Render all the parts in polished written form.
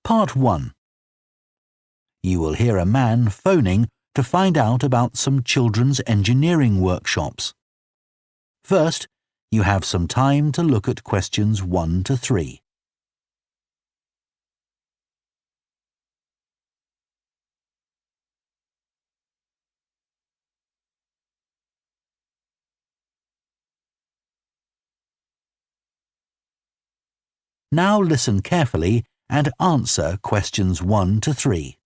Part 1. You will hear a man phoning to find out about some children's engineering workshops. First, you have some time to look at questions 1 to 3. Now listen carefully and answer questions 1 to 3.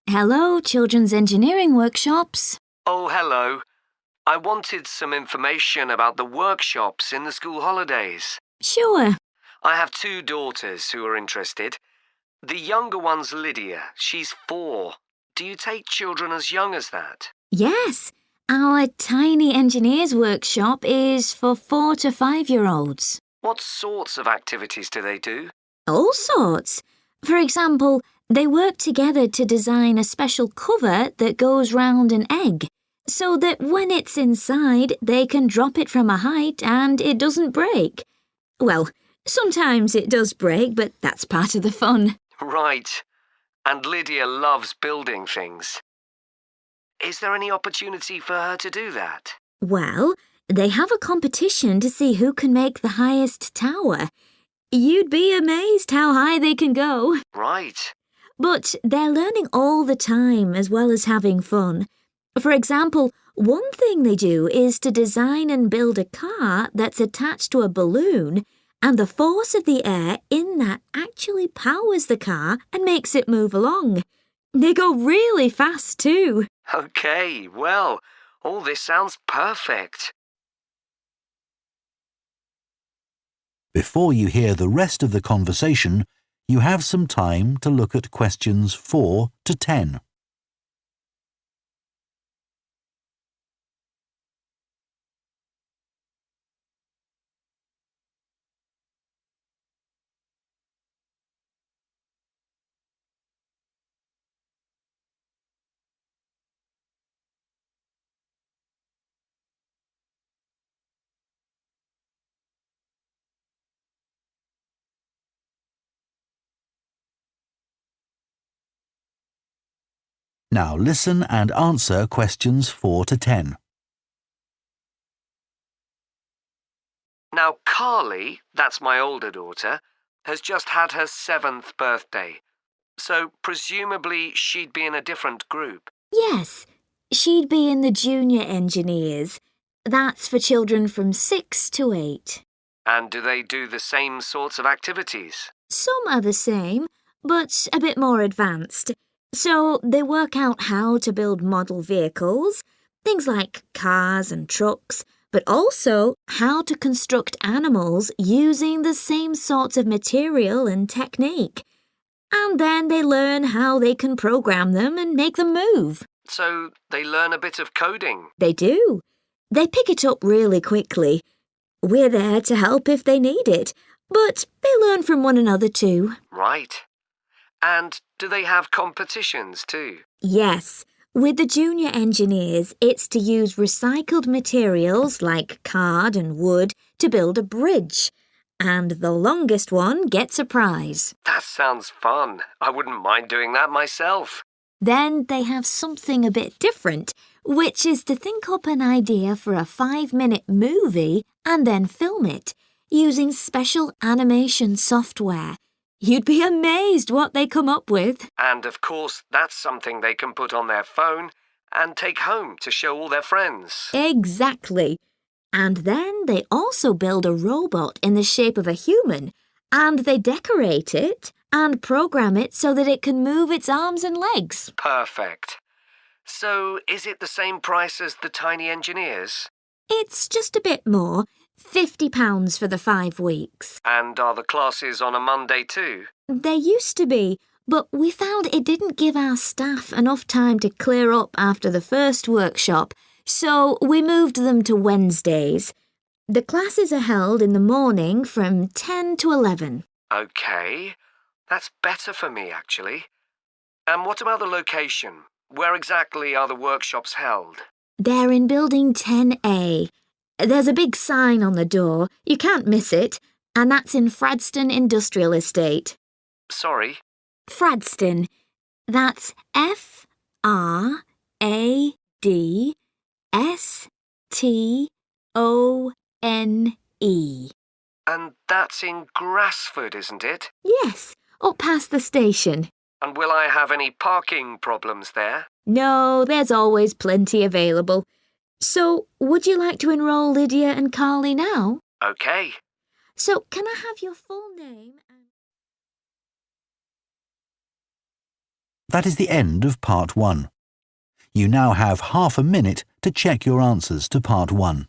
Hello, Children's Engineering Workshops. Oh, hello. I wanted some information about the workshops in the school holidays. Sure. I have 2 daughters who are interested. The younger one's Lydia. She's 4. Do you take children as young as that? Yes, our tiny engineers workshop is for 4 to 5-year-olds. What sorts of activities do they do? All sorts. For example, they work together to design a special cover that goes round an egg, so that when it's inside, they can drop it from a height and it doesn't break. Well, sometimes it does break, but that's part of the fun. Right. And Lydia loves building things. Is there any opportunity for her to do that? Well, they have a competition to see who can make the highest tower. You'd be amazed how high they can go. Right. But they're learning all the time as well as having fun. For example, one thing they do is to design and build a car that's attached to a balloon, and the force of the air in that actually powers the car and makes it move along. They go really fast too. Okay, well, all this sounds perfect. Before you hear the rest of the conversation, you have some time to look at questions 4 to 10. Now listen and answer questions 4 to 10. Now, Carly, that's my older daughter, has just had her 7th birthday. So presumably she'd be in a different group. Yes, she'd be in the junior engineers. That's for children from 6 to 8. And do they do the same sorts of activities? Some are the same, but a bit more advanced. So they work out how to build model vehicles, things like cars and trucks, but also how to construct animals using the same sorts of material and technique. And then they learn how they can program them and make them move. So they learn a bit of coding. They do. They pick it up really quickly. We're there to help if they need it, but they learn from one another too. Right. And do they have competitions too? Yes. With the junior engineers, it's to use recycled materials like card and wood to build a bridge. And the longest one gets a prize. That sounds fun. I wouldn't mind doing that myself. Then they have something a bit different, which is to think up an idea for a 5-minute movie and then film it, using special animation software. You'd be amazed what they come up with. And of course, that's something they can put on their phone and take home to show all their friends. Exactly. And then they also build a robot in the shape of a human, and they decorate it and program it so that it can move its arms and legs. Perfect. So is it the same price as the tiny engineers? It's just a bit more. £50 for the 5 weeks. And are the classes on a Monday too? They used to be, but we found it didn't give our staff enough time to clear up after the first workshop, so we moved them to Wednesdays. The classes are held in the morning from 10 to 11. Okay, that's better for me actually. And what about the location? Where exactly are the workshops held? They're in Building 10A. There's a big sign on the door. You can't miss it. and that's in Fradston Industrial Estate. Sorry. Fradston. That's F-R-A-D-S-T-O-N-E. And that's in Grassford, isn't it? Yes, up past the station. And will I have any parking problems there? No, there's always plenty available. So, would you like to enrol Lydia and Carly now? OK. So, can I have your full name and... That is the end of Part 1. You now have half a minute to check your answers to Part 1.